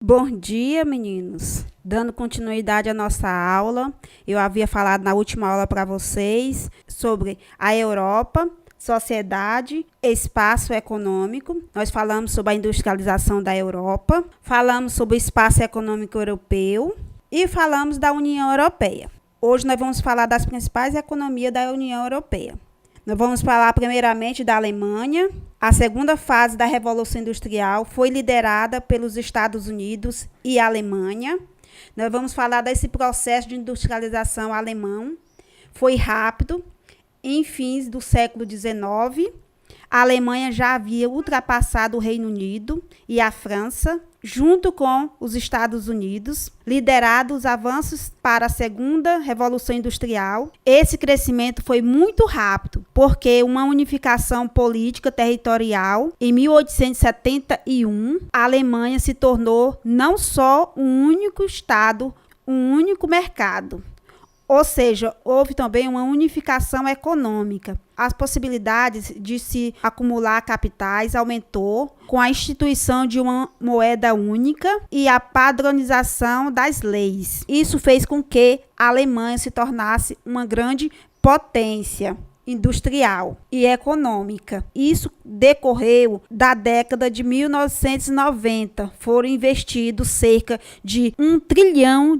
Bom dia, meninos. Dando continuidade à nossa aula, eu havia falado na última aula para vocês sobre a Europa, sociedade, espaço econômico. Nós falamos sobre a industrialização da Europa, falamos sobre o espaço econômico europeu e falamos da União Europeia. Hoje nós vamos falar das principais economias da União Europeia. Nós vamos falar primeiramente da Alemanha. A segunda fase da Revolução Industrial foi liderada pelos Estados Unidos e a Alemanha. Nós vamos falar desse processo de industrialização alemão. Foi rápido. Em fins do século XIX, a Alemanha já havia ultrapassado o Reino Unido e a França, junto com os Estados Unidos, liderado os avanços para a segunda Revolução Industrial. Esse crescimento foi muito rápido, porque uma unificação política territorial, em 1871, a Alemanha se tornou não só um único Estado, um único mercado. Ou seja, houve também uma unificação econômica. As possibilidades de se acumular capitais aumentou com a instituição de uma moeda única e a padronização das leis. Isso fez com que a Alemanha se tornasse uma grande potência industrial e econômica. Isso decorreu da década de 1990. Foram investidos cerca de US$ 1 trilhão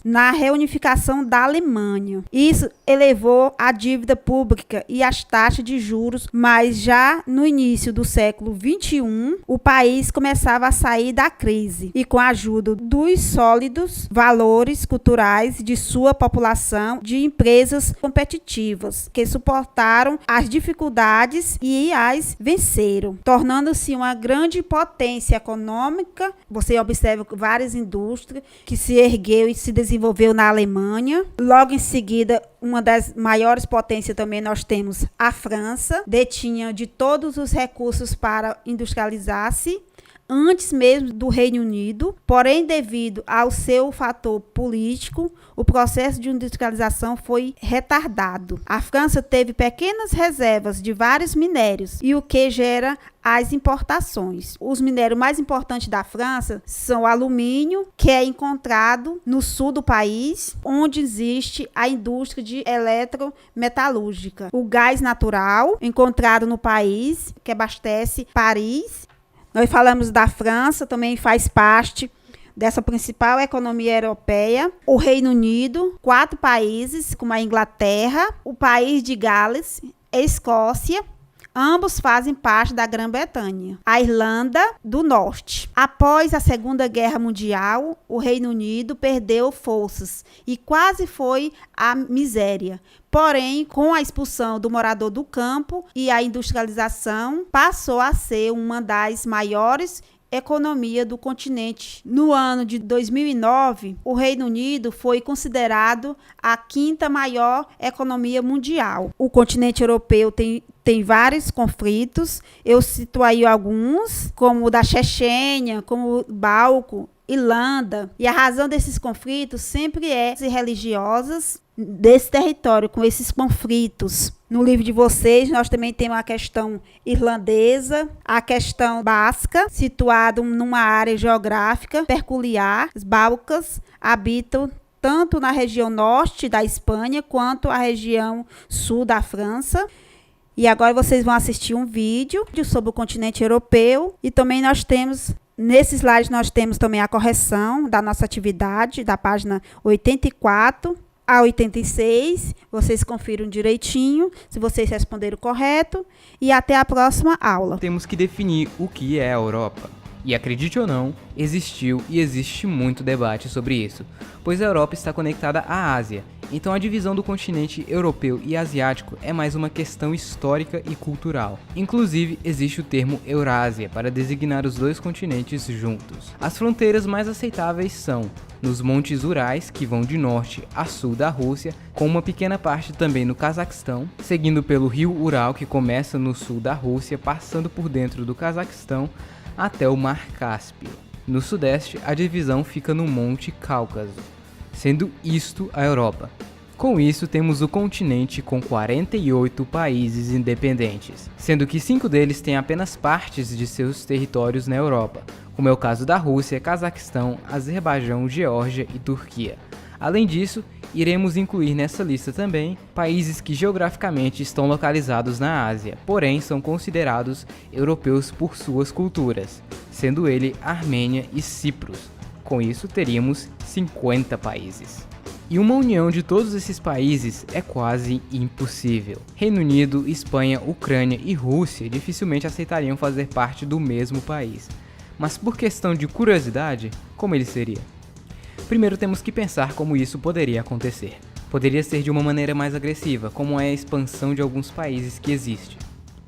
na reunificação da Alemanha. Isso elevou a dívida pública e as taxas de juros, mas já no início do século XXI, o país começava a sair da crise e com a ajuda dos sólidos valores culturais de sua população, de empresas competitivas, que suportaram as dificuldades e as venceram, tornando-se uma grande potência econômica. Você observa várias indústrias que se ergueu e se desenvolveu na Alemanha. Logo em seguida, uma das maiores potências também nós temos a França, detinha de todos os recursos para industrializar-se, antes mesmo do Reino Unido, porém, devido ao seu fator político, o processo de industrialização foi retardado. A França teve pequenas reservas de vários minérios, e o que gera as importações. Os minérios mais importantes da França são o alumínio, que é encontrado no sul do país, onde existe a indústria de eletrometalúrgica. O gás natural, encontrado no país, que abastece Paris. Nós falamos da França, também faz parte dessa principal economia europeia. O Reino Unido, 4 países, como a Inglaterra, o país de Gales, Escócia, ambos fazem parte da Grã-Bretanha. A Irlanda do Norte. Após a Segunda Guerra Mundial, o Reino Unido perdeu forças e quase foi à miséria. Porém, com a expulsão do morador do campo e a industrialização, passou a ser uma das maiores economias do continente. No ano de 2009, o Reino Unido foi considerado a 5ª maior economia mundial. O continente europeu tem vários conflitos. Eu cito aí alguns, como o da Chechênia, como o Balco, Irlanda. E a razão desses conflitos sempre é religiosas desse território, com esses conflitos. No livro de vocês, nós também temos a questão irlandesa, a questão basca, situada numa área geográfica peculiar. Os balcãs habitam tanto na região norte da Espanha, quanto a região sul da França. E agora vocês vão assistir um vídeo sobre o continente europeu. E também nós temos, nesse slide, nós temos também a correção da nossa atividade, da página 84 a 86, vocês confiram direitinho, se vocês responderam correto, e até a próxima aula. Temos que definir o que é a Europa. E acredite ou não, existiu e existe muito debate sobre isso, pois a Europa está conectada à Ásia, então a divisão do continente europeu e asiático é mais uma questão histórica e cultural. Inclusive, existe o termo Eurásia para designar os dois continentes juntos. As fronteiras mais aceitáveis são nos Montes Urais, que vão de norte a sul da Rússia, com uma pequena parte também no Cazaquistão, seguindo pelo rio Ural, que começa no sul da Rússia, passando por dentro do Cazaquistão, até o Mar Cáspio. No sudeste, a divisão fica no Monte Cáucaso, sendo isto a Europa. Com isso, temos o continente com 48 países independentes, sendo que 5 deles têm apenas partes de seus territórios na Europa, como é o caso da Rússia, Cazaquistão, Azerbaijão, Geórgia e Turquia. Além disso, iremos incluir nessa lista também países que geograficamente estão localizados na Ásia, porém são considerados europeus por suas culturas, sendo ele Armênia e Cipros. Com isso, teríamos 50 países. E uma união de todos esses países é quase impossível. Reino Unido, Espanha, Ucrânia e Rússia dificilmente aceitariam fazer parte do mesmo país. Mas por questão de curiosidade, como ele seria? Primeiro temos que pensar como isso poderia acontecer. Poderia ser de uma maneira mais agressiva, como é a expansão de alguns países que existe.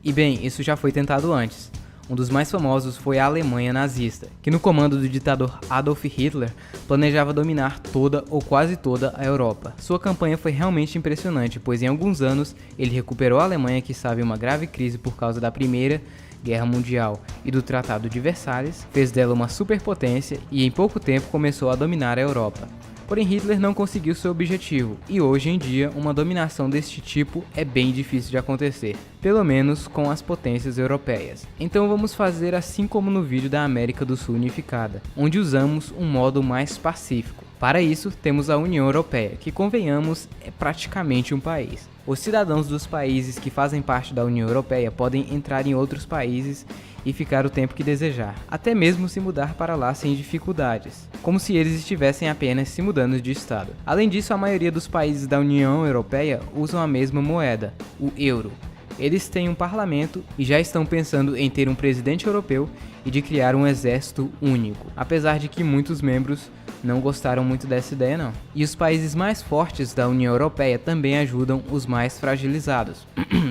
E bem, isso já foi tentado antes. Um dos mais famosos foi a Alemanha nazista, que no comando do ditador Adolf Hitler planejava dominar toda ou quase toda a Europa. Sua campanha foi realmente impressionante, pois em alguns anos ele recuperou a Alemanha, que estava em uma grave crise por causa da Primeira Guerra Mundial e do Tratado de Versalhes, fez dela uma superpotência e em pouco tempo começou a dominar a Europa. Porém, Hitler não conseguiu seu objetivo, e hoje em dia uma dominação deste tipo é bem difícil de acontecer, pelo menos com as potências europeias. Então vamos fazer assim como no vídeo da América do Sul unificada, onde usamos um modo mais pacífico. Para isso, temos a União Europeia, que convenhamos é praticamente um país. Os cidadãos dos países que fazem parte da União Europeia podem entrar em outros países e ficar o tempo que desejar, até mesmo se mudar para lá sem dificuldades, como se eles estivessem apenas se mudando de estado. Além disso, a maioria dos países da União Europeia usam a mesma moeda, o euro. Eles têm um parlamento e já estão pensando em ter um presidente europeu e de criar um exército único, apesar de que muitos membros não gostaram muito dessa ideia não. E os países mais fortes da União Europeia também ajudam os mais fragilizados,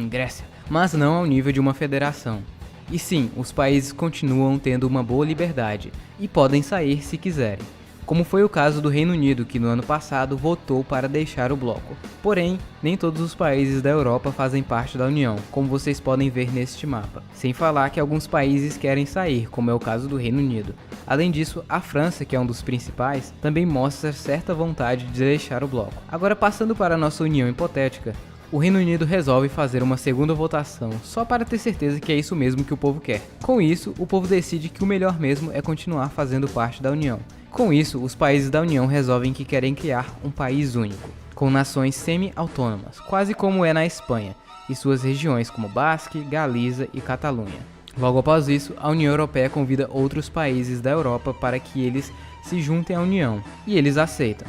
Grécia, mas não ao nível de uma federação. E sim, os países continuam tendo uma boa liberdade e podem sair se quiserem, como foi o caso do Reino Unido, que no ano passado votou para deixar o bloco. Porém, nem todos os países da Europa fazem parte da União, como vocês podem ver neste mapa, sem falar que alguns países querem sair, como é o caso do Reino Unido. Além disso, a França, que é um dos principais, também mostra certa vontade de deixar o bloco. Agora, passando para a nossa união hipotética, o Reino Unido resolve fazer uma segunda votação, só para ter certeza que é isso mesmo que o povo quer. Com isso, o povo decide que o melhor mesmo é continuar fazendo parte da União. Com isso, os países da União resolvem que querem criar um país único, com nações semi-autônomas, quase como é na Espanha, e suas regiões como Basque, Galiza e Catalunha. Logo após isso, a União Europeia convida outros países da Europa para que eles se juntem à União, e eles aceitam.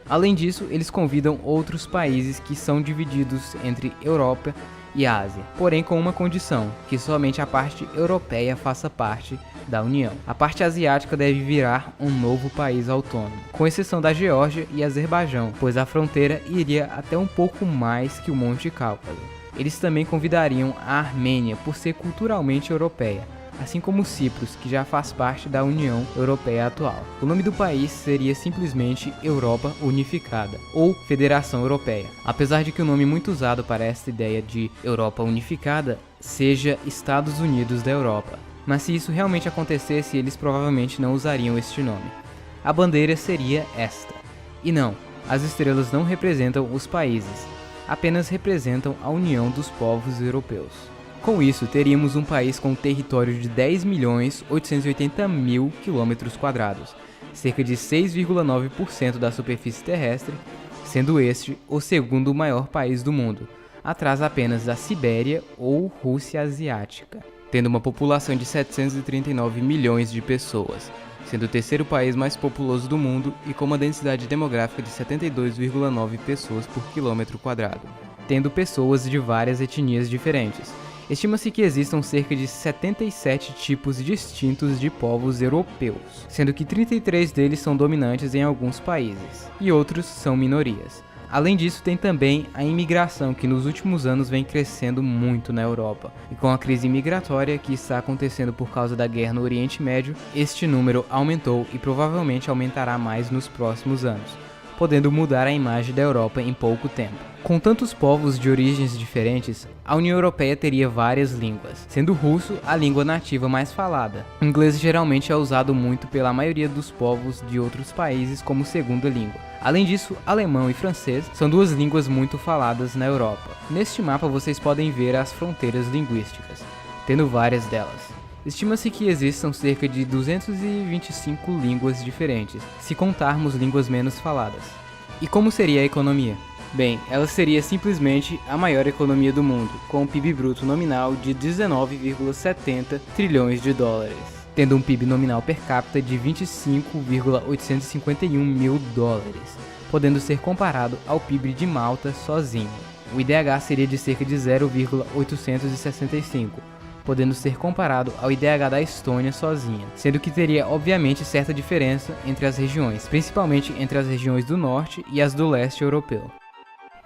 Além disso, eles convidam outros países que são divididos entre Europa e Ásia, porém com uma condição, que somente a parte europeia faça parte da União. A parte asiática deve virar um novo país autônomo, com exceção da Geórgia e Azerbaijão, pois a fronteira iria até um pouco mais que o Monte Cáucaso. Eles também convidariam a Armênia por ser culturalmente europeia, assim como Cipros, que já faz parte da União Europeia atual. O nome do país seria simplesmente Europa Unificada, ou Federação Europeia, apesar de que o nome muito usado para esta ideia de Europa Unificada seja Estados Unidos da Europa. Mas se isso realmente acontecesse, eles provavelmente não usariam este nome. A bandeira seria esta. E não, as estrelas não representam os países, apenas representam a união dos povos europeus. Com isso, teríamos um país com um território de 10.880.000 km², cerca de 6,9% da superfície terrestre, sendo este o segundo maior país do mundo, atrás apenas da Sibéria ou Rússia Asiática, tendo uma população de 739 milhões de pessoas, sendo o terceiro país mais populoso do mundo e com uma densidade demográfica de 72,9 pessoas por quilômetro quadrado, tendo pessoas de várias etnias diferentes. Estima-se que existam cerca de 77 tipos distintos de povos europeus, sendo que 33 deles são dominantes em alguns países, e outros são minorias. Além disso, tem também a imigração, que nos últimos anos vem crescendo muito na Europa, e com a crise migratória que está acontecendo por causa da guerra no Oriente Médio, este número aumentou e provavelmente aumentará mais nos próximos anos, podendo mudar a imagem da Europa em pouco tempo. Com tantos povos de origens diferentes, a União Europeia teria várias línguas, sendo o russo a língua nativa mais falada. O inglês geralmente é usado muito pela maioria dos povos de outros países como segunda língua. Além disso, alemão e francês são duas línguas muito faladas na Europa. Neste mapa vocês podem ver as fronteiras linguísticas, tendo várias delas. Estima-se que existam cerca de 225 línguas diferentes, se contarmos línguas menos faladas. E como seria a economia? Bem, ela seria simplesmente a maior economia do mundo, com um PIB bruto nominal de 19,70 trilhões de dólares, tendo um PIB nominal per capita de 25,851 mil dólares, podendo ser comparado ao PIB de Malta sozinho. O IDH seria de cerca de 0,865, podendo ser comparado ao IDH da Estônia sozinha, sendo que teria obviamente certa diferença entre as regiões, principalmente entre as regiões do norte e as do leste europeu.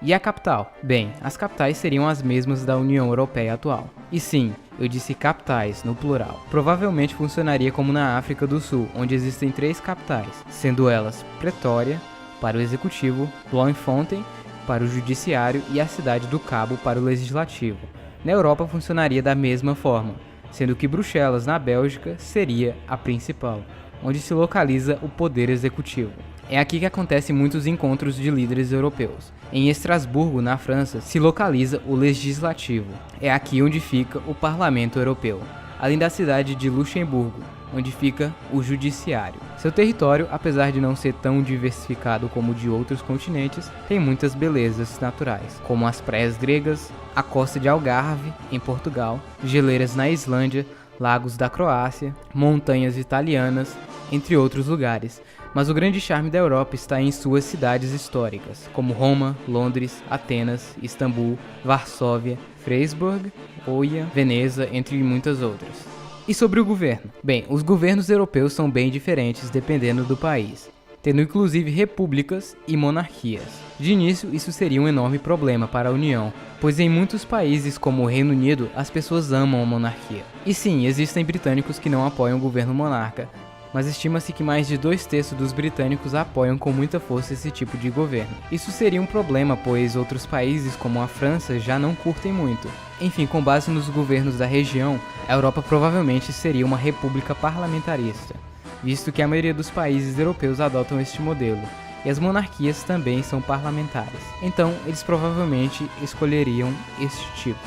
E a capital? Bem, as capitais seriam as mesmas da União Europeia atual. E sim, eu disse capitais, no plural. Provavelmente funcionaria como na África do Sul, onde existem 3 capitais, sendo elas Pretória, para o Executivo, Bloemfontein, para o Judiciário e a cidade do Cabo para o Legislativo. Na Europa funcionaria da mesma forma, sendo que Bruxelas, na Bélgica, seria a principal, onde se localiza o poder executivo. É aqui que acontecem muitos encontros de líderes europeus. Em Estrasburgo, na França, se localiza o Legislativo. É aqui onde fica o Parlamento Europeu, além da cidade de Luxemburgo, onde fica o Judiciário. Seu território, apesar de não ser tão diversificado como o de outros continentes, tem muitas belezas naturais, como as praias gregas, a costa de Algarve, em Portugal, geleiras na Islândia, lagos da Croácia, montanhas italianas, entre outros lugares. Mas o grande charme da Europa está em suas cidades históricas, como Roma, Londres, Atenas, Istambul, Varsóvia, Freiburg, Oia, Veneza, entre muitas outras. E sobre o governo? Bem, os governos europeus são bem diferentes dependendo do país, tendo inclusive repúblicas e monarquias. De início, isso seria um enorme problema para a União, pois em muitos países como o Reino Unido, as pessoas amam a monarquia. E sim, existem britânicos que não apoiam o governo monarca, mas estima-se que mais de 2/3 dos britânicos apoiam com muita força esse tipo de governo. Isso seria um problema, pois outros países, como a França, já não curtem muito. Enfim, com base nos governos da região, a Europa provavelmente seria uma república parlamentarista, visto que a maioria dos países europeus adotam este modelo, e as monarquias também são parlamentares. Então, eles provavelmente escolheriam este tipo.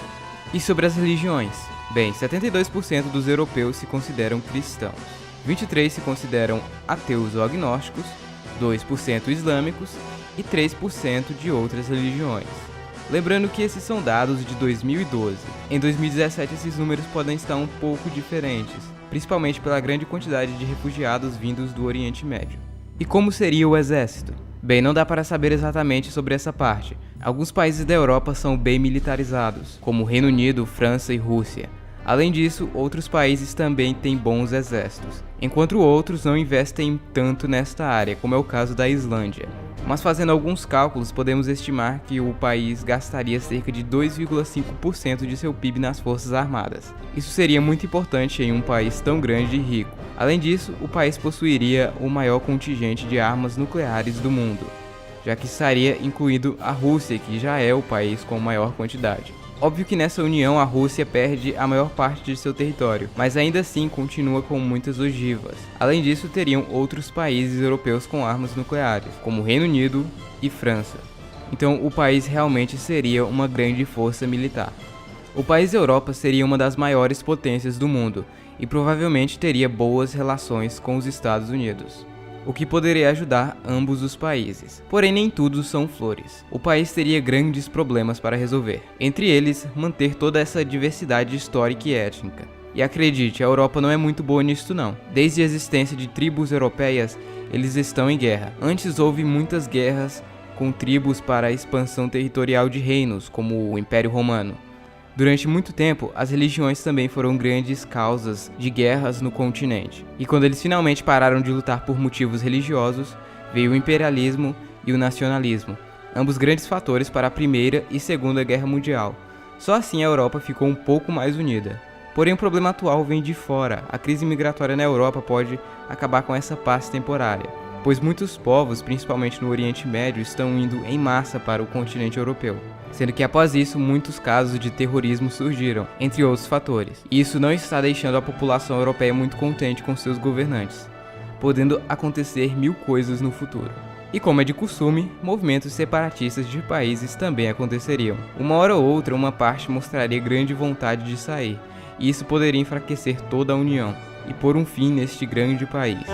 E sobre as religiões? Bem, 72% dos europeus se consideram cristãos. 23% se consideram ateus ou agnósticos, 2% islâmicos e 3% de outras religiões. Lembrando que esses são dados de 2012. Em 2017 esses números podem estar um pouco diferentes, principalmente pela grande quantidade de refugiados vindos do Oriente Médio. E como seria o exército? Bem, não dá para saber exatamente sobre essa parte. Alguns países da Europa são bem militarizados, como o Reino Unido, França e Rússia. Além disso, outros países também têm bons exércitos, enquanto outros não investem tanto nesta área, como é o caso da Islândia. Mas fazendo alguns cálculos, podemos estimar que o país gastaria cerca de 2,5% de seu PIB nas forças armadas. Isso seria muito importante em um país tão grande e rico. Além disso, o país possuiria o maior contingente de armas nucleares do mundo, já que estaria incluído a Rússia, que já é o país com maior quantidade. Óbvio que nessa união a Rússia perde a maior parte de seu território, mas ainda assim continua com muitas ogivas. Além disso, teriam outros países europeus com armas nucleares, como Reino Unido e França. Então o país realmente seria uma grande força militar. O país Europa seria uma das maiores potências do mundo e provavelmente teria boas relações com os Estados Unidos, o que poderia ajudar ambos os países. Porém, nem tudo são flores. O país teria grandes problemas para resolver. Entre eles, manter toda essa diversidade histórica e étnica. E acredite, a Europa não é muito boa nisso não. Desde a existência de tribos europeias, eles estão em guerra. Antes houve muitas guerras com tribos para a expansão territorial de reinos, como o Império Romano. Durante muito tempo, as religiões também foram grandes causas de guerras no continente. E quando eles finalmente pararam de lutar por motivos religiosos, veio o imperialismo e o nacionalismo, ambos grandes fatores para a Primeira e Segunda Guerra Mundial. Só assim a Europa ficou um pouco mais unida. Porém, o problema atual vem de fora. A crise migratória na Europa pode acabar com essa paz temporária. pois muitos povos, principalmente no Oriente Médio, estão indo em massa para o continente europeu, sendo que após isso muitos casos de terrorismo surgiram, entre outros fatores. E isso não está deixando a população europeia muito contente com seus governantes, podendo acontecer mil coisas no futuro. E como é de costume, movimentos separatistas de países também aconteceriam. Uma hora ou outra, uma parte mostraria grande vontade de sair, e isso poderia enfraquecer toda a União e pôr um fim neste grande país.